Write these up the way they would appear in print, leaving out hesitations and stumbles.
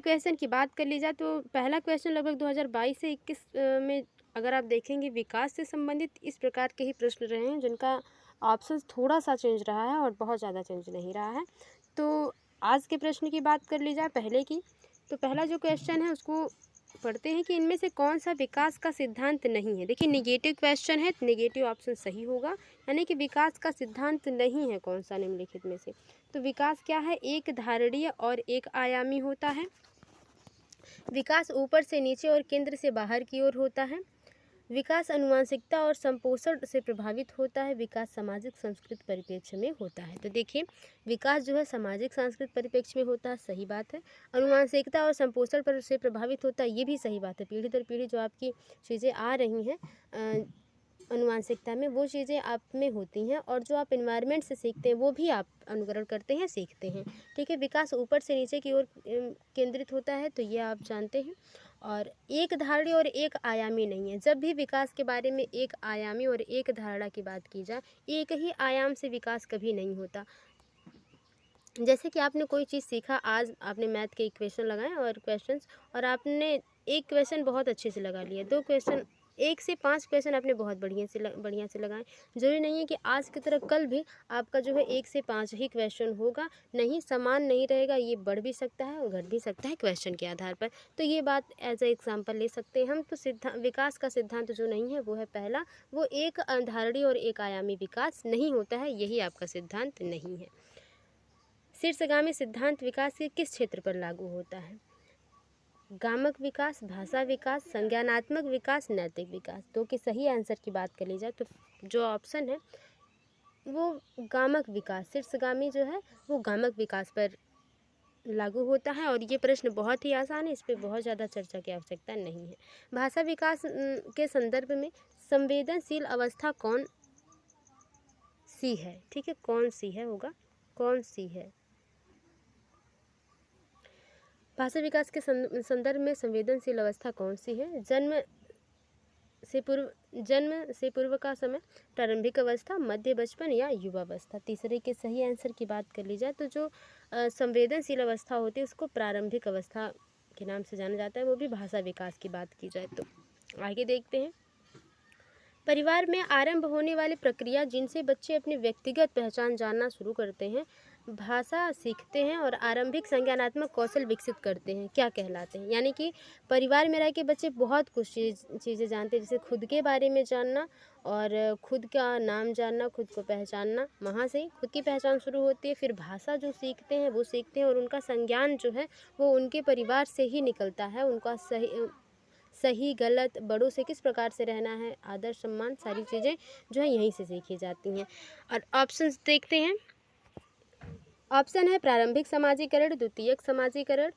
Question की बात कर ली जाए तो पहला क्वेश्चन लगभग 2022 से 21 में अगर आप देखेंगे विकास से संबंधित इस प्रकार के ही प्रश्न रहे हैं जिनका ऑप्शन थोड़ा सा चेंज रहा है और बहुत ज़्यादा चेंज नहीं रहा है। तो आज के प्रश्न की बात कर ली जाए पहले की, तो पहला जो क्वेश्चन है उसको पढ़ते हैं कि इनमें से कौन सा विकास का सिद्धांत नहीं है। देखिए नेगेटिव क्वेश्चन है तो नेगेटिव ऑप्शन सही होगा, यानी कि विकास का सिद्धांत नहीं है कौन सा निम्नलिखित में से। तो विकास क्या है, एक धारणीय और एक आयामी होता है। विकास ऊपर से नीचे और केंद्र से बाहर की ओर होता है। विकास आनुवंशिकता और संपोषण से प्रभावित होता है। विकास सामाजिक सांस्कृतिक परिप्रेक्ष्य में होता है। तो देखिए विकास जो है सामाजिक सांस्कृतिक परिप्रेक्ष्य में होता है, सही बात है। आनुवंशिकता और संपोषण पर से प्रभावित होता है, ये भी सही बात है। पीढ़ी दर पीढ़ी जो आपकी चीज़ें आ रही हैं आनुवंशिकता में, वो चीज़ें आप में होती हैं, और जो आप एनवायरनमेंट से सीखते हैं वो भी आप अनुकरण करते हैं, सीखते हैं। ठीक है, विकास ऊपर से नीचे की ओर केंद्रित होता है, तो ये आप जानते हैं। और एक धारणी और एक आयामी नहीं है। जब भी विकास के बारे में एक आयामी और एक धारणा की बात की जाए, एक ही आयाम से विकास कभी नहीं होता। जैसे कि आपने कोई चीज़ सीखा, आज आपने मैथ के इक्वेशन लगाए और क्वेश्चंस, और आपने एक क्वेश्चन बहुत अच्छे से लगा लिया, दो क्वेश्चन, 1 से 5 क्वेश्चन आपने बहुत बढ़िया से लगाए। ज़रूरी नहीं है कि आज की तरह कल भी आपका जो है 1 से 5 ही क्वेश्चन होगा, नहीं समान नहीं रहेगा, ये बढ़ भी सकता है और घट भी सकता है क्वेश्चन के आधार पर। तो ये बात एज ए एग्जाम्पल ले सकते हैं हम। तो विकास का सिद्धांत जो नहीं है वो है पहला, वो एक धारणी और एक आयामी विकास नहीं होता है, यही आपका सिद्धांत नहीं है। शीर्षगामी सिद्धांत विकास के किस क्षेत्र पर लागू होता है? गामक विकास, भाषा विकास, संज्ञानात्मक विकास, नैतिक विकास। तो कि सही आंसर की बात कर ली जाए तो जो ऑप्शन है वो गामक विकास, शीर्षगामी जो है वो गामक विकास पर लागू होता है। और ये प्रश्न बहुत ही आसान है, इस पर बहुत ज़्यादा चर्चा की आवश्यकता नहीं है। भाषा विकास के संदर्भ में संवेदनशील अवस्था कौन सी है? ठीक है, कौन सी है होगा, कौन सी है? भाषा विकास के संदर्भ में संवेदनशील अवस्था कौन सी है? जन्म से पूर्व का समय, प्रारंभिक अवस्था, मध्य बचपन या युवावस्था। तीसरे के सही आंसर की बात कर ली जाए तो जो संवेदनशील अवस्था होती है उसको प्रारंभिक अवस्था के नाम से जाना जाता है, वो भी भाषा विकास की बात की जाए तो। आगे देखते हैं, परिवार में आरंभ होने वाली प्रक्रिया जिनसे बच्चे अपनी व्यक्तिगत पहचान जानना शुरू करते हैं, भाषा सीखते हैं और आरंभिक संज्ञानात्मक कौशल विकसित करते हैं, क्या कहलाते हैं? यानी कि परिवार में रह के बच्चे बहुत कुछ चीज़ें जानते हैं, जैसे खुद के बारे में जानना और खुद का नाम जानना, खुद को पहचानना, वहाँ से खुद की पहचान शुरू होती है। फिर भाषा जो सीखते हैं वो सीखते हैं, और उनका संज्ञान जो है वो उनके परिवार से ही निकलता है। उनका सही गलत, बड़ों से किस प्रकार से रहना है, आदर सम्मान, सारी चीज़ें जो है यहीं से सीखी जाती हैं। और ऑप्शंस देखते हैं। ऑप्शन है प्रारंभिक समाजीकरण, द्वितीयक समाजीकरण,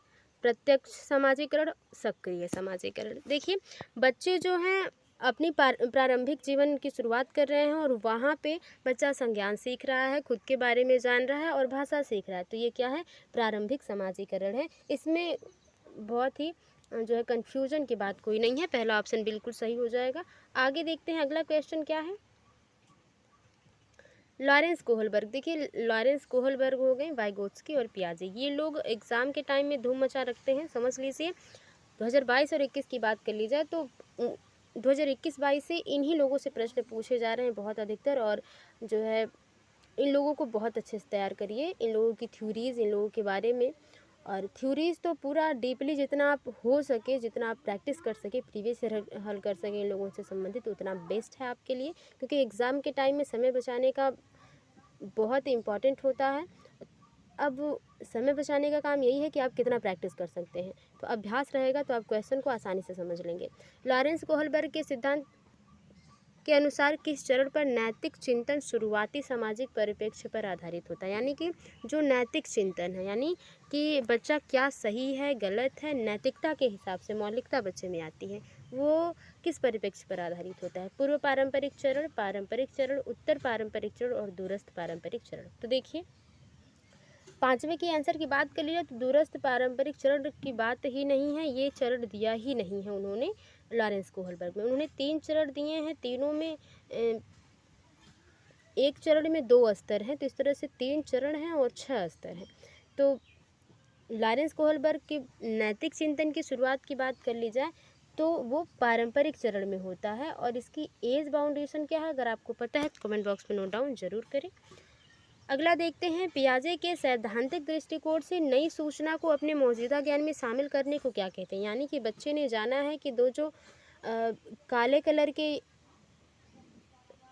प्रत्यक्ष समाजीकरण, सक्रिय समाजीकरण। देखिए बच्चे जो हैं अपनी प्रारंभिक जीवन की शुरुआत कर रहे हैं, और वहाँ पे बच्चा संज्ञान सीख रहा है, खुद के बारे में जान रहा है और भाषा सीख रहा है। तो ये क्या है? प्रारंभिक समाजीकरण है। इसमें बहुत ही जो है कन्फ्यूजन की बात कोई नहीं है, पहला ऑप्शन बिल्कुल सही हो जाएगा। आगे देखते हैं अगला क्वेश्चन क्या है। लॉरेंस कोहलबर्ग, देखिए लॉरेंस कोहलबर्ग हो गए, वाइगोत्स्की और पियाजे, ये लोग एग्ज़ाम के टाइम में धूम मचा रखते हैं, समझ लीजिए। 2022 और 21 की बात कर ली जाए तो 2021-22 से इन्हीं लोगों से प्रश्न पूछे जा रहे हैं बहुत अधिकतर, और जो है इन लोगों को बहुत अच्छे से तैयार करिए, इन लोगों की थ्योरीज़, इन लोगों के बारे में। और थ्योरीज़ तो पूरा डीपली जितना आप हो सके, जितना आप प्रैक्टिस कर सके, प्रीवियस ईयर हल कर सकें इन लोगों से संबंधित, उतना बेस्ट है आपके लिए, क्योंकि एग्ज़ाम के टाइम में समय बचाने का बहुत इम्पॉर्टेंट होता है। अब समय बचाने का काम यही है कि आप कितना प्रैक्टिस कर सकते हैं, तो अभ्यास रहेगा तो आप क्वेश्चन को आसानी से समझ लेंगे। लॉरेंस कोहलबर्ग के सिद्धांत के अनुसार किस चरण पर नैतिक चिंतन शुरुआती सामाजिक परिप्रेक्ष्य पर आधारित होता है? यानी कि जो नैतिक चिंतन है, यानी कि बच्चा क्या सही है गलत है, नैतिकता के हिसाब से मौलिकता बच्चे में आती है, वो किस परिप्रेक्ष्य पर आधारित होता है? पूर्व पारंपरिक चरण, पारंपरिक चरण, उत्तर पारंपरिक चरण और दूरस्थ पारंपरिक चरण। तो देखिए पाँचवें के आंसर की बात कर लीजिए तो दूरस्थ पारंपरिक चरण की बात ही नहीं है, ये चरण दिया ही नहीं है उन्होंने लॉरेंस कोहलबर्ग में। उन्होंने 3 चरण दिए हैं, तीनों में एक चरण में 2 स्तर हैं, तो इस तरह से 3 चरण हैं और 6 स्तर हैं। तो लॉरेंस कोहलबर्ग के नैतिक चिंतन की शुरुआत की बात कर ली जाए तो वो पारंपरिक चरण में होता है। और इसकी एज बाउंडेशन क्या है, अगर आपको पता है तो कमेंट बॉक्स में नोट डाउन जरूर करें। अगला देखते हैं, पियाजे के सैद्धांतिक दृष्टिकोण से नई सूचना को अपने मौजूदा ज्ञान में शामिल करने को क्या कहते हैं। यानी कि बच्चे ने जाना है कि दो जो काले कलर के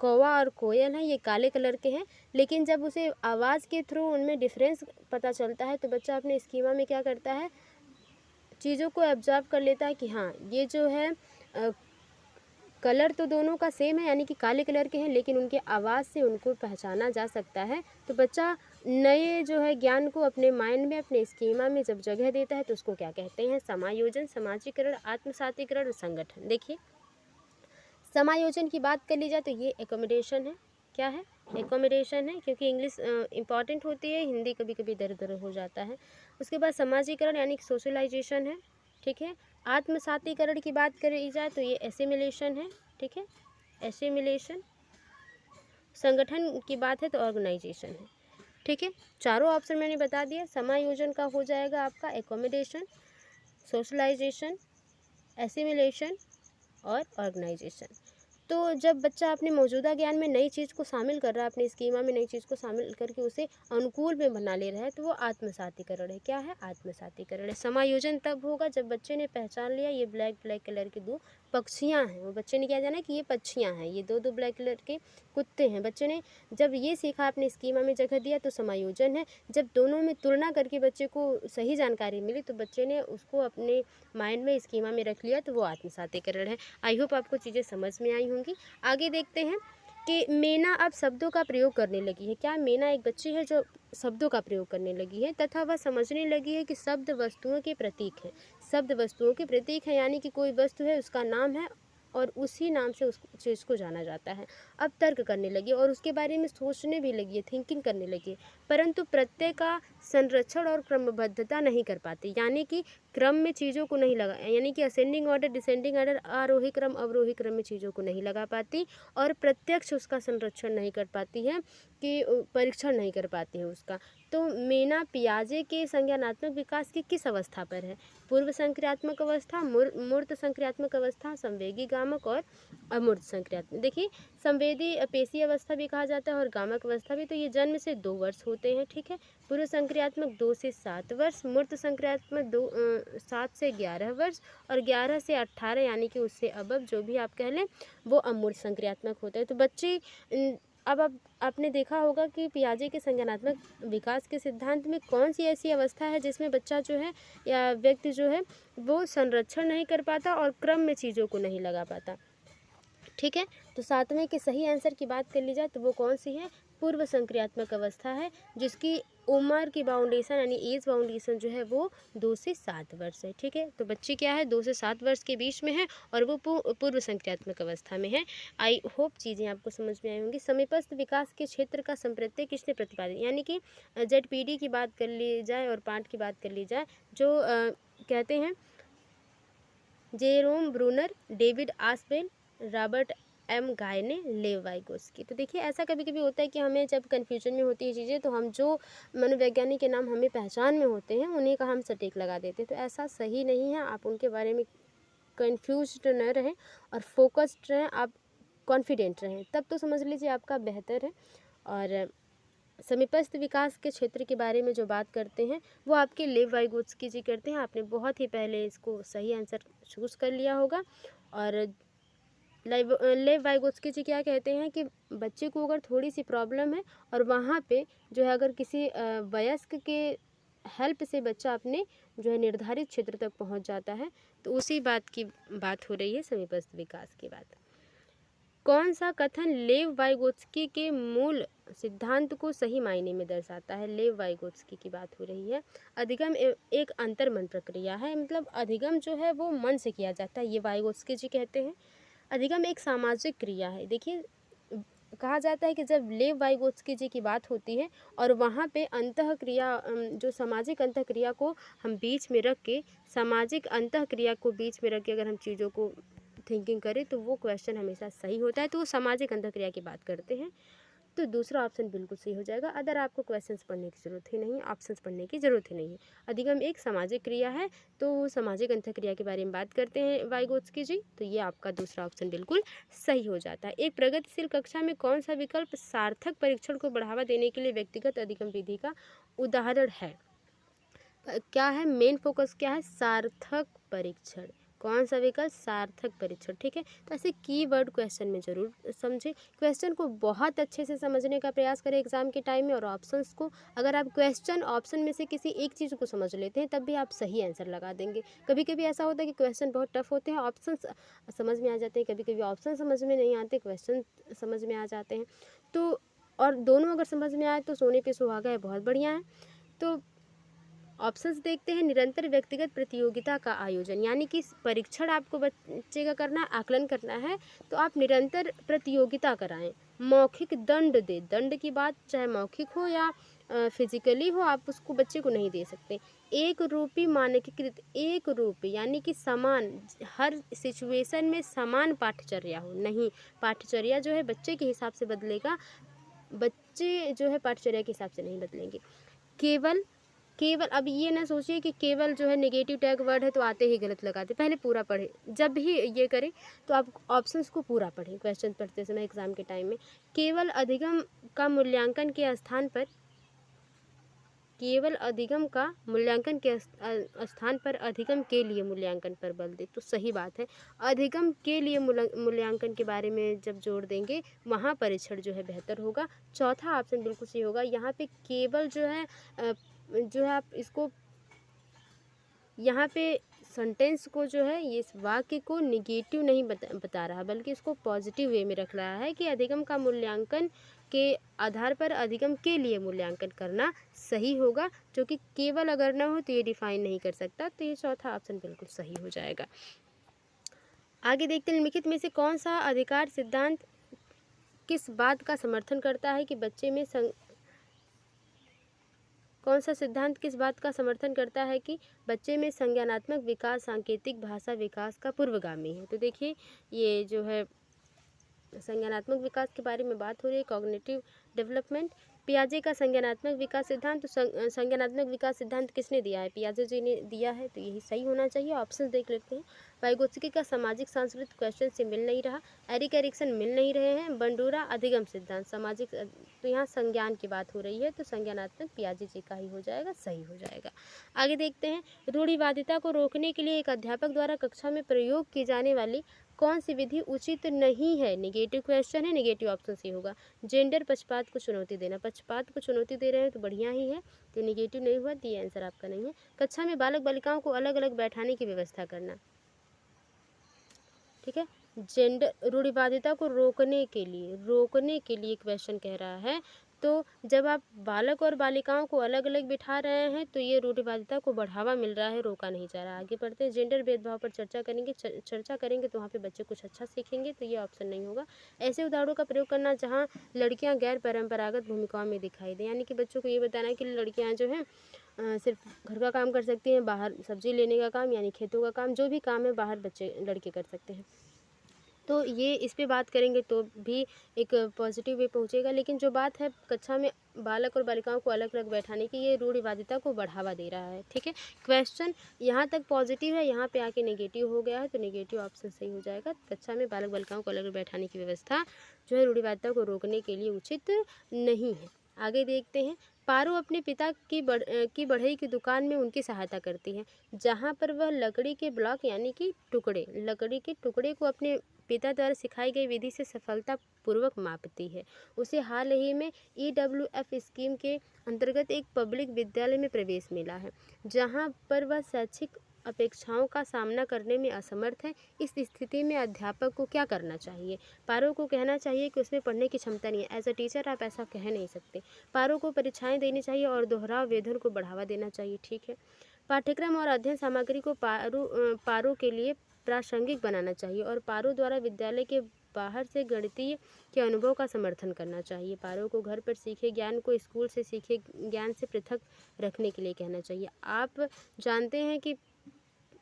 कौवा और कोयल हैं, ये काले कलर के हैं, लेकिन जब उसे आवाज़ के थ्रू उनमें डिफरेंस पता चलता है तो बच्चा अपने स्कीमा में क्या करता है, चीज़ों को ऑब्जर्व कर लेता है कि हाँ ये जो है कलर तो दोनों का सेम है, यानी कि काले कलर के हैं, लेकिन उनके आवाज़ से उनको पहचाना जा सकता है। तो बच्चा नए जो है ज्ञान को अपने माइंड में, अपने स्कीमा में जब जगह देता है तो उसको क्या कहते हैं, समायोजन, समाजीकरण, आत्मसातीकरण और संगठन। देखिए समायोजन की बात कर ली जाए तो ये एकोमोडेशन है। क्या है, एकोमोडेशन है, क्योंकि इंग्लिश इंपॉर्टेंट होती है, हिंदी कभी कभी दर दर हो जाता है। उसके बाद समाजीकरण यानी कि सोशलाइजेशन है। ठीक है, आत्मसातीकरण की बात करी जाए तो ये एसिमिलेशन है। ठीक है, एसिमिलेशन। संगठन की बात है तो ऑर्गेनाइजेशन है। ठीक है, चारों ऑप्शन मैंने बता दिया। समायोजन का हो जाएगा आपका एकोमोडेशन, सोशलाइजेशन, एसिमिलेशन और ऑर्गेनाइजेशन। तो जब बच्चा अपने मौजूदा ज्ञान में नई चीज़ को शामिल कर रहा है, अपने स्कीमा में नई चीज़ को शामिल करके उसे अनुकूल में बना ले रहा है, तो वो आत्मसातीकरण है। क्या है, आत्मसातीकरण है। समायोजन तब होगा जब बच्चे ने पहचान लिया ये ब्लैक ब्लैक कलर के दो पक्षियाँ हैं। वो बच्चे ने क्या जाना कि ये पक्षियाँ हैं, ये दो दो ब्लैक कलर के कुत्ते हैं। बच्चे ने जब ये सीखा, अपने स्कीमा में जगह दिया, तो समायोजन है। जब दोनों में तुलना करके बच्चे को सही जानकारी मिली तो बच्चे ने उसको अपने माइंड में, स्कीमा में रख लिया, तो वो आत्मसातीकरण है। आई होप आपको चीज़ें समझ में आई होंगी। आगे देखते हैं कि मीना अब शब्दों का प्रयोग करने लगी है। क्या, मीना एक बच्ची है जो शब्दों का प्रयोग करने लगी है, तथा वह समझने लगी है कि शब्द वस्तुओं के प्रतीक हैं। शब्द वस्तुओं के प्रतीक हैं, यानी कि कोई वस्तु है, उसका नाम है और उसी नाम से उस चीज़ को जाना जाता है। अब तर्क करने लगी और उसके बारे में सोचने भी लगी है, थिंकिंग करने लगी है, परंतु प्रत्यय का संरक्षण और क्रमबद्धता नहीं कर पाती। यानी कि क्रम में चीज़ों को नहीं लगा, यानी कि असेंडिंग ऑर्डर, डिसेंडिंग ऑर्डर, आरोही क्रम, अवरोही क्रम में चीज़ों को नहीं लगा पाती और प्रत्यक्ष उसका संरक्षण नहीं कर पाती है, कि परीक्षण नहीं कर पाती है उसका। तो मीना पियाजे के संज्ञानात्मक विकास की किस अवस्था पर है? पूर्व संक्रियात्मक अवस्था, मूर्त संक्रियात्मक अवस्था, संवेगी गामक और अमूर्त संक्रियात्मक। देखिए संवेदी पेशी अवस्था भी कहा जाता है और गामक अवस्था भी। तो ये जन्म से 2 वर्ष होते हैं। ठीक है, पूर्व संक्रियात्मक 2 से 7 वर्ष, मूर्त संक्रियात्मक 7 से 11 वर्ष और 11 से 18, यानी कि उससे अबव जो भी आप कह लें, वो अमूर्त संक्रियात्मक होता है। तो बच्चे अब आपने देखा होगा कि पियाजे के संज्ञानात्मक विकास के सिद्धांत में कौन सी ऐसी अवस्था है जिसमें बच्चा जो है या व्यक्ति जो है वो संरक्षण नहीं कर पाता और क्रम में चीज़ों को नहीं लगा पाता। ठीक है, तो 7वें के सही आंसर की बात कर ली जाए तो वो कौन सी है, पूर्व संक्रियात्मक अवस्था है, जिसकी उम्र की बाउंडेशन यानी एज बाउंडेशन जो है वो 2 से 7 वर्ष है। ठीक है, तो बच्ची क्या है, 2 से 7 वर्ष के बीच में है और वो पूर्व संक्रियात्मक अवस्था में है। आई होप चीज़ें आपको समझ में आई होंगी। समीपस्थ विकास के क्षेत्र का संप्रत्यय किसने प्रतिपादित, यानी कि ZPD की बात कर ली जाए और पाठ की बात कर ली जाए, जो कहते हैं Jerome Bruner, David Ausubel, Robert M Gagne, Lev Vygotsky. तो देखिए ऐसा कभी कभी होता है कि हमें जब कन्फ्यूजन में होती है चीज़ें तो हम जो मनोवैज्ञानिक के नाम हमें पहचान में होते हैं उन्हीं का हम सटीक लगा देते हैं। तो ऐसा सही नहीं है, आप उनके बारे में कन्फ्यूज्ड न रहें और फोकस्ड रहें, आप कॉन्फिडेंट रहें, तब तो समझ लीजिए आपका बेहतर है। और समीपस्थ विकास के क्षेत्र के बारे में जो बात करते हैं वो आपके लेव वाइगोत्स्की जी करते हैं। आपने बहुत ही पहले इसको सही आंसर चूज़ कर लिया होगा। और लेव वाइगोत्स्की जी क्या कहते हैं कि बच्चे को अगर थोड़ी सी प्रॉब्लम है और वहाँ पे जो है अगर किसी वयस्क के हेल्प से बच्चा अपने जो है निर्धारित क्षेत्र तक पहुँच जाता है, तो उसी बात की बात हो रही है समीपस्थ विकास की बात। कौन सा कथन लेव वाइगोत्स्की के मूल सिद्धांत को सही मायने में दर्शाता है? लेव वाइगोत्स्की की बात हो रही है। अधिगम एक अंतर्मन प्रक्रिया है, मतलब अधिगम जो है वो मन से किया जाता है, ये वाइगोत्स्की जी कहते हैं। अधिगम एक सामाजिक क्रिया है। देखिए कहा जाता है कि जब लेव वाइगोत्स्की जी की बात होती है और वहाँ पे अंतः क्रिया जो सामाजिक अंतः क्रिया को हम बीच में रख के, सामाजिक अंतः क्रिया को बीच में रख के अगर हम चीज़ों को थिंकिंग करें तो वो क्वेश्चन हमेशा सही होता है। तो वो सामाजिक अंतःक्रिया की बात करते हैं। तो दूसरा ऑप्शन बिल्कुल सही हो जाएगा। अदर आपको क्वेश्चंस पढ़ने की ज़रूरत ही नहीं, ऑप्शंस पढ़ने की ज़रूरत ही नहीं है। अधिगम एक सामाजिक क्रिया है, तो सामाजिक अंतःक्रिया के बारे में बात करते हैं वाइगोत्स्की जी, तो ये आपका दूसरा ऑप्शन बिल्कुल सही हो जाता है। एक प्रगतिशील कक्षा में कौन सा विकल्प सार्थक परीक्षण को बढ़ावा देने के लिए व्यक्तिगत अधिगम विधि का उदाहरण है? क्या है मेन फोकस, क्या है? सार्थक परीक्षण। कौन सा विकल्प? सार्थक परीक्षण। ठीक है, तो ऐसे कीवर्ड क्वेश्चन में जरूर समझें, क्वेश्चन को बहुत अच्छे से समझने का प्रयास करें एग्जाम के टाइम में, और ऑप्शंस को, अगर आप क्वेश्चन ऑप्शन में से किसी एक चीज़ को समझ लेते हैं तब भी आप सही आंसर लगा देंगे। कभी कभी ऐसा होता है कि क्वेश्चन बहुत टफ होते हैं, ऑप्शन समझ में आ जाते हैं, कभी कभी ऑप्शन समझ में नहीं आते, क्वेश्चन समझ में आ जाते हैं। तो और दोनों अगर समझ में आए तो सोने पे सुहागा है, बहुत बढ़िया है। तो ऑप्शंस देखते हैं। निरंतर व्यक्तिगत प्रतियोगिता का आयोजन, यानी कि परीक्षण आपको बच्चे का करना है, आकलन करना है, तो आप निरंतर प्रतियोगिता कराएं। मौखिक दंड दे, दंड की बात चाहे मौखिक हो या फिजिकली हो, आप उसको बच्चे को नहीं दे सकते। एक रूपी मानकीकृत, एक रूपी यानी कि समान, हर सिचुएशन में समान पाठचर्या हो, नहीं पाठचर्या जो है बच्चे के हिसाब से बदलेगा, बच्चे जो है पाठचर्या के हिसाब से नहीं बदलेंगे। केवल केवल अब ये ना सोचिए कि केवल जो है नेगेटिव टैग वर्ड है तो आते ही गलत लगाते, पहले पूरा पढ़े। जब भी ये करें तो आप ऑप्शंस को पूरा पढ़ें क्वेश्चन पढ़ते समय एग्जाम के टाइम में। केवल अधिगम का मूल्यांकन के स्थान पर, केवल अधिगम का मूल्यांकन के स्थान पर अधिगम के लिए मूल्यांकन पर बल दे, तो सही बात है। अधिगम के लिए मूल्यांकन के बारे में जब जोड़ देंगे वहाँ परीक्षण जो है बेहतर होगा। चौथा ऑप्शन बिल्कुल सही होगा। यहाँ पे केवल जो है आप इसको, यहाँ पे सेंटेंस को जो है, ये इस वाक्य को निगेटिव नहीं बता रहा, बल्कि इसको पॉजिटिव वे में रख रहा है कि अधिगम का मूल्यांकन के आधार पर अधिगम के लिए मूल्यांकन करना सही होगा, जो कि केवल अगर ना हो तो ये डिफाइन नहीं कर सकता, तो ये चौथा ऑप्शन बिल्कुल सही हो जाएगा। आगे देखते हैं, निम्नलिखित में से कौन सा अधिकार सिद्धांत किस बात का समर्थन करता है कि बच्चे में कौन सा सिद्धांत किस बात का समर्थन करता है कि बच्चे में संज्ञानात्मक विकास सांकेतिक भाषा विकास का पूर्वगामी है? तो देखिए, ये जो है संज्ञानात्मक विकास के बारे में बात हो रही है, कॉग्निटिव डेवलपमेंट। पियाजे का संज्ञानात्मक विकास सिद्धांत, तो संज्ञानात्मक विकास सिद्धांत किसने दिया है? पियाजे जी ने दिया है, तो यही सही होना चाहिए। ऑप्शन देख लेते हैं। वाइगोत्स्की का सामाजिक सांस्कृतिक क्वेश्चन से मिल नहीं रहा, एरिक एरिक्सन मिल नहीं रहे हैं, बंडूरा अधिगम सिद्धांत सामाजिक, तो यहाँ संज्ञान की बात हो रही है, तो संज्ञानात्मक पियाजे जी का ही हो जाएगा, सही हो जाएगा। आगे देखते हैं, रूढ़िवादिता को रोकने के लिए एक अध्यापक द्वारा कक्षा में प्रयोग की जाने वाली कौन सी विधि उचित नहीं है? निगेटिव क्वेश्चन है, निगेटिव ऑप्शन सी होगा। जेंडर पक्षपात को चुनौती देना, पक्षपात को चुनौती दे रहे हैं तो बढ़िया ही है, तो निगेटिव नहीं हुआ, तो ये आंसर आपका नहीं है। कक्षा में बालक बालिकाओं को अलग अलग बैठाने की व्यवस्था करना, ठीक है। जेंडर रूढ़िवादिता को रोकने के लिए क्वेश्चन कह रहा है, तो जब आप बालक और बालिकाओं को अलग अलग बिठा रहे हैं तो ये रूढ़िवादिता को बढ़ावा मिल रहा है, रोका नहीं जा रहा। आगे बढ़ते हैं, जेंडर भेदभाव पर चर्चा करेंगे तो वहाँ पे बच्चे कुछ अच्छा सीखेंगे, तो ये ऑप्शन नहीं होगा। ऐसे उदाहरणों का प्रयोग करना जहाँ लड़कियाँ गैर परंपरागत भूमिकाओं में दिखाई दें, यानी कि बच्चों को ये बताना है कि लड़कियाँ जो हैं सिर्फ घर का काम कर सकती हैं, बाहर सब्जी लेने का काम यानी खेतों का काम, जो भी काम है बाहर बच्चे लड़के कर सकते हैं। तो ये इस पे बात करेंगे तो भी एक पॉजिटिव वे पहुँचेगा। लेकिन जो बात है कक्षा में बालक और बालिकाओं को अलग अलग बैठाने की, ये रूढ़िवादिता को बढ़ावा दे रहा है, ठीक है। क्वेश्चन यहाँ तक पॉजिटिव है, यहाँ पे आके नेगेटिव हो गया है, तो नेगेटिव ऑप्शन सही हो जाएगा। कक्षा में बालक बालिकाओं को अलग अलग बैठाने की व्यवस्था जो है रूढ़िवादिता को रोकने के लिए उचित नहीं है। आगे देखते हैं, पारो अपने पिता की बढ़ई की दुकान में उनकी सहायता करती है, जहाँ पर वह लकड़ी के ब्लॉक यानी कि लकड़ी के टुकड़े को अपने पिता द्वारा सिखाई गई विधि से सफलतापूर्वक मापती है। उसे हाल ही में EWF स्कीम के अंतर्गत एक पब्लिक विद्यालय में प्रवेश मिला है, जहां पर वह शैक्षिक अपेक्षाओं का सामना करने में असमर्थ है। इस स्थिति में अध्यापक को क्या करना चाहिए? पारो को कहना चाहिए कि उसमें पढ़ने की क्षमता नहीं है। एज अ टीचर आप ऐसा कह नहीं सकते। पारो को परीक्षाएं देनी चाहिए और दोहराव वेधन को बढ़ावा देना चाहिए, ठीक है। पाठ्यक्रम और अध्ययन सामग्री को पारो के लिए प्रासंगिक बनाना चाहिए और पारो द्वारा विद्यालय के बाहर से गणितीय के अनुभव का समर्थन करना चाहिए। पारो को घर पर सीखे ज्ञान को स्कूल से सीखे ज्ञान से पृथक रखने के लिए कहना चाहिए। आप जानते हैं कि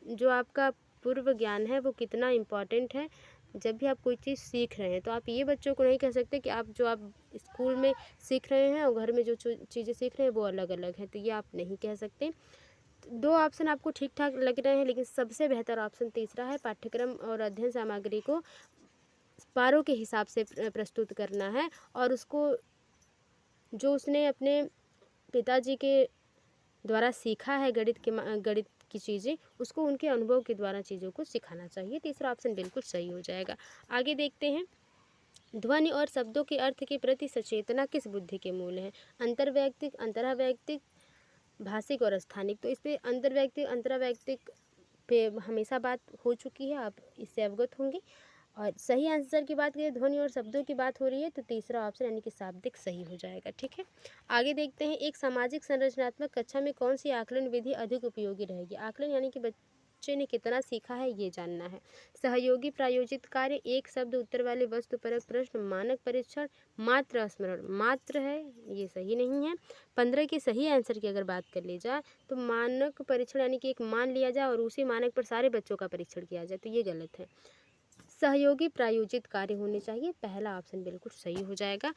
जो आपका पूर्व ज्ञान है वो कितना इम्पॉर्टेंट है, जब भी आप कोई चीज़ सीख रहे हैं तो आप ये बच्चों को नहीं कह सकते कि आप स्कूल में सीख रहे हैं और घर में जो चीज़ें सीख रहे हैं वो अलग अलग हैं, तो ये आप नहीं कह सकते। दो ऑप्शन आपको ठीक ठाक लग रहे हैं, लेकिन सबसे बेहतर ऑप्शन तीसरा है, पाठ्यक्रम और अध्ययन सामग्री को पारों के हिसाब से प्रस्तुत करना है और उसको जो उसने अपने पिताजी के द्वारा सीखा है गणित की चीज़ें, उसको उनके अनुभव के द्वारा चीज़ों को सिखाना चाहिए। तीसरा ऑप्शन बिल्कुल सही हो जाएगा। आगे देखते हैं, ध्वनि और शब्दों के अर्थ के प्रति सचेतना किस बुद्धि के मूल है? अंतर्वैयक्तिक, अंतरावैयक्तिक, भाषिक और स्थानिक। तो इस पे अंतर्वैयक्तिक अंतरावैयक्तिक पे हमेशा बात हो चुकी है, आप इससे अवगत होंगे। और सही आंसर की बात करें, ध्वनि और शब्दों की बात हो रही है, तो तीसरा ऑप्शन यानी कि शाब्दिक सही हो जाएगा। ठीक है, आगे देखते हैं, एक सामाजिक संरचनात्मक कक्षा में कौन सी आकलन विधि अधिक उपयोगी रहेगी? आकलन यानी कि बच्चे ने कितना सीखा है ये जानना है। सहयोगी प्रायोजित कार्य, एक शब्द उत्तर वाले वस्तुपरक प्रश्न, मानक परीक्षण, मात्र स्मरण। मात्र है ये सही नहीं है। 15 के सही आंसर की अगर बात कर ली जाए तो मानक परीक्षण यानी कि एक मान लिया जाए और उसी मानक पर सारे बच्चों का परीक्षण किया जाए, तो ये गलत है। सहयोगी प्रायोजित कार्य होने चाहिए, पहला ऑप्शन बिल्कुल सही हो जाएगा।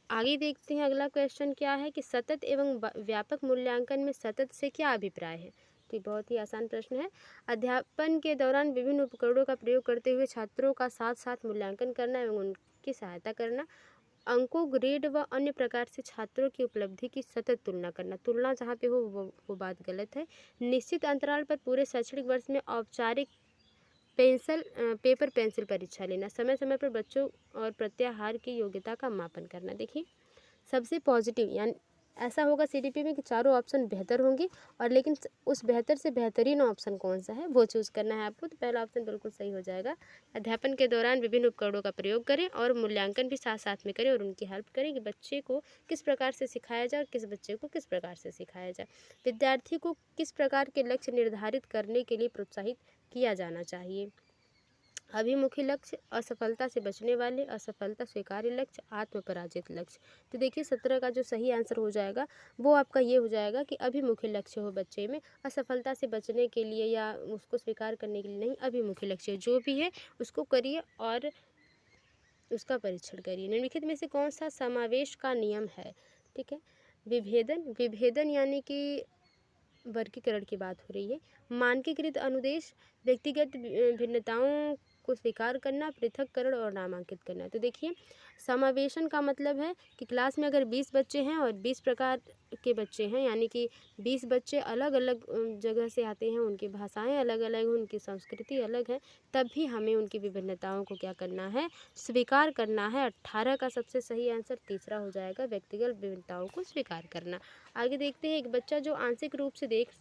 आगे देखते हैं, अगला क्वेश्चन क्या है कि सतत एवं व्यापक मूल्यांकन में सतत से क्या अभिप्राय है? तो ये बहुत ही आसान प्रश्न है। अध्यापन के दौरान विभिन्न उपकरणों का प्रयोग करते हुए छात्रों का साथ साथ मूल्यांकन करना एवं उनकी सहायता करना। अंकों, ग्रेड व अन्य प्रकार से छात्रों की उपलब्धि की सतत तुलना करना। तुलना जहाँ पे हो वो बात गलत है। निश्चित अंतराल पर पूरे शैक्षणिक वर्ष में औपचारिक पेपर पेंसिल परीक्षा लेना। समय समय पर बच्चों और प्रत्याहार की योग्यता का मापन करना। देखिए, सबसे पॉजिटिव यानी ऐसा होगा सीडीपी में कि चारों ऑप्शन बेहतर होंगे, और लेकिन उस बेहतर से बेहतरीन ऑप्शन कौन सा है वो चूज़ करना है आपको। तो पहला ऑप्शन बिल्कुल सही हो जाएगा। अध्यापन के दौरान विभिन्न उपकरणों का प्रयोग करें और मूल्यांकन भी साथ साथ में करें और उनकी हेल्प करें कि बच्चे को किस प्रकार से सिखाया जाए और किस बच्चे को किस प्रकार से सिखाया जाए। विद्यार्थी को किस प्रकार के लक्ष्य निर्धारित करने के लिए प्रोत्साहित किया जाना चाहिए? अभिमुखी लक्ष्य, असफलता से बचने वाले, असफलता स्वीकार्य लक्ष्य, आत्म पराजित लक्ष्य। तो देखिए 17 का जो सही आंसर हो जाएगा वो आपका ये हो जाएगा कि अभिमुखी लक्ष्य हो बच्चे में, असफलता से बचने के लिए या उसको स्वीकार करने के लिए नहीं, अभिमुखी लक्ष्य जो भी है उसको करिए और उसका परीक्षण करिए। निम्नलिखित में से कौन सा समावेश का नियम है? ठीक है, विभेदन, विभेदन यानी कि वर्गीकरण की बात हो रही है। मानकीकृत अनुदेश, व्यक्तिगत भिन्नताओं को स्वीकार करना, पृथक्करण और नामांकित करना। तो देखिए, समावेशन का मतलब है कि क्लास में अगर 20 बच्चे हैं और 20 प्रकार के बच्चे हैं, यानी कि 20 बच्चे अलग अलग जगह से आते हैं, उनकी भाषाएं अलग अलग हैं, उनकी संस्कृति अलग है, तब भी हमें उनकी विभिन्नताओं को क्या करना है? स्वीकार करना है। 18 का सबसे सही आंसर तीसरा हो जाएगा, व्यक्तिगत विभिन्नताओं को स्वीकार करना। आगे देखते हैं, एक बच्चा जो आंशिक रूप से देख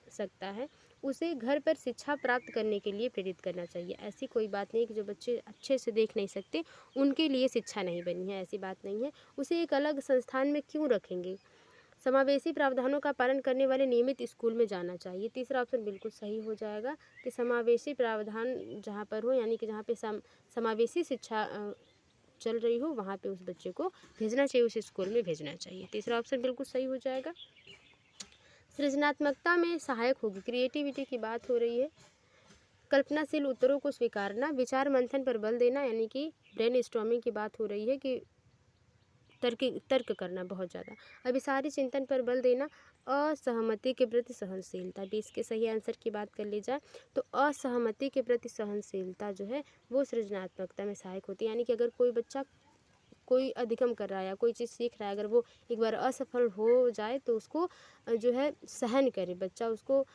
सकता है उसे घर पर शिक्षा प्राप्त करने के लिए प्रेरित करना चाहिए। ऐसी कोई बात नहीं कि जो बच्चे अच्छे से देख नहीं सकते उनके लिए शिक्षा नहीं बनी है, ऐसी बात नहीं है। उसे एक अलग संस्थान में क्यों रखेंगे? समावेशी प्रावधानों का पालन करने वाले नियमित स्कूल में जाना चाहिए। तीसरा ऑप्शन बिल्कुल सही हो जाएगा कि समावेशी प्रावधान जहाँ पर हो, यानी कि जहाँ पे समावेशी शिक्षा चल रही हो वहाँ पे उस बच्चे को भेजना चाहिए, उस स्कूल में भेजना चाहिए। तीसरा ऑप्शन बिल्कुल सही हो जाएगा। सृजनात्मकता में सहायक होगी, क्रिएटिविटी की बात हो रही है। कल्पनाशील उत्तरों को स्वीकारना, विचार मंथन पर बल देना, यानी कि ब्रेन स्टॉर्मिंग की बात हो रही है कि तर्क करना बहुत ज़्यादा। अभिसारी चिंतन पर बल देना, असहमति के प्रति सहनशीलता। 20 के सही आंसर की बात कर ली जाए तो असहमति के प्रति सहनशीलता जो है वो सृजनात्मकता में सहायक होती है। यानी कि अगर कोई बच्चा कोई अधिगम कर रहा है या कोई चीज़ सीख रहा है, अगर वो एक बार असफल हो जाए तो उसको जो है सहन करे बच्चा, उसको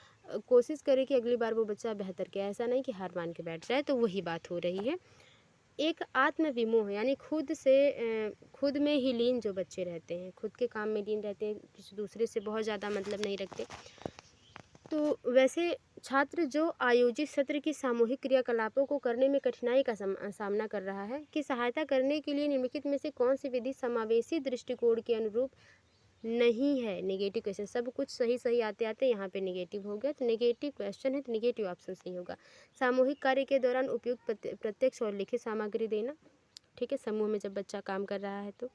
कोशिश करे कि अगली बार वो बच्चा बेहतर किया, ऐसा नहीं कि हार मान के बैठ जाए। तो वही बात हो रही है। एक आत्म विमोह यानी खुद में ही लीन जो बच्चे रहते हैं, खुद के काम में लीन रहते हैं, किसी दूसरे से बहुत ज़्यादा मतलब नहीं रखते, तो वैसे छात्र जो आयोजित सत्र की सामूहिक क्रियाकलापों को करने में कठिनाई का सामना कर रहा है कि सहायता करने के लिए निम्नलिखित में से कौन सी विधि समावेशी दृष्टिकोण के अनुरूप नहीं है? नेगेटिव क्वेश्चन, सब कुछ सही सही आते आते यहाँ पे नेगेटिव हो गया, तो नेगेटिव क्वेश्चन है तो नेगेटिव ऑप्शन सही होगा। सामूहिक कार्य के दौरान उपयुक्त प्रत्यक्ष और लिखित सामग्री देना। ठीक है, समूह में जब बच्चा काम कर रहा है तो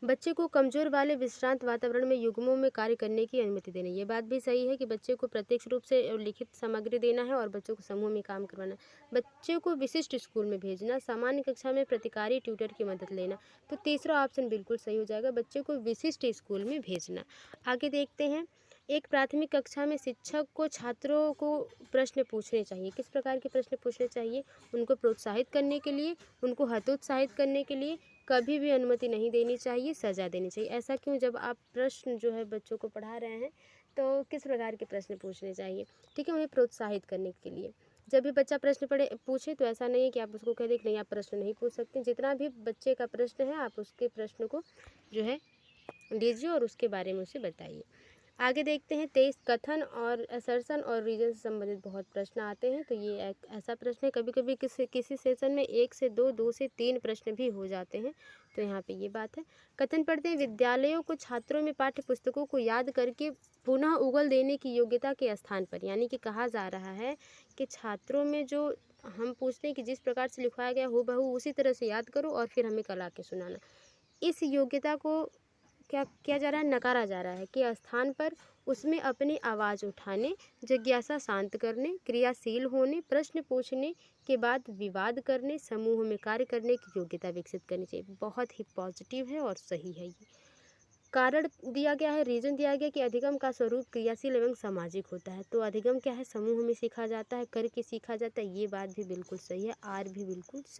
बच्चे को कमज़ोर वाले विश्रांत वातावरण में युग्मों में कार्य करने की अनुमति देना। ये बात भी सही है कि बच्चे को प्रत्यक्ष रूप से लिखित सामग्री देना है और बच्चों को समूह में काम करवाना। बच्चे को विशिष्ट स्कूल में भेजना, सामान्य कक्षा में प्रतिकारी ट्यूटर की मदद लेना। तो तीसरा ऑप्शन बिल्कुल सही हो जाएगा, बच्चे को विशिष्ट स्कूल में भेजना। आगे देखते हैं, एक प्राथमिक कक्षा में शिक्षक को छात्रों को प्रश्न पूछने चाहिए। किस प्रकार के प्रश्न पूछने चाहिए? उनको प्रोत्साहित करने के लिए, उनको हतोत्साहित करने के लिए। कभी भी अनुमति नहीं देनी चाहिए, सज़ा देनी चाहिए। ऐसा क्यों? जब आप प्रश्न जो है बच्चों को पढ़ा रहे हैं तो किस प्रकार के प्रश्न पूछने चाहिए? ठीक है, उन्हें प्रोत्साहित करने के लिए। जब भी बच्चा प्रश्न पूछे तो ऐसा नहीं है कि आप उसको कह दें कि नहीं आप प्रश्न नहीं पूछ सकते। जितना भी बच्चे का प्रश्न है आप उसके प्रश्न को जो है लीजिए और उसके बारे में उसे बताइए। आगे देखते हैं, 23 कथन और असर्शन और रीजन से संबंधित बहुत प्रश्न आते हैं। तो ये एक ऐसा प्रश्न है, कभी कभी किसी सेशन में 1 से 2, 2 से 3 प्रश्न भी हो जाते हैं। तो यहाँ पे ये बात है। कथन पढ़ते हैं, विद्यालयों को छात्रों में पाठ्य पुस्तकों को याद करके पुनः उगल देने की योग्यता के स्थान पर, यानी कि कहा जा रहा है कि छात्रों में जो हम पूछते हैं कि जिस प्रकार से लिखवाया गया हूबहू उसी तरह से याद करो और फिर हमें कल आके सुनाना। इस योग्यता को क्या किया जा रहा है? नकारा जा रहा है कि स्थान पर उसमें अपनी आवाज़ उठाने, जिज्ञासा शांत करने, क्रियाशील होने, प्रश्न पूछने के बाद विवाद करने, समूह में कार्य करने की योग्यता विकसित करनी चाहिए। बहुत ही पॉजिटिव है और सही है ये। कारण दिया गया है, रीजन दिया गया कि अधिगम का स्वरूप क्रियाशील एवं सामाजिक होता है। तो अधिगम क्या है? समूह में सीखा जाता है, करके सीखा जाता है। ये बात भी बिल्कुल सही है, आर भी बिल्कुल सही।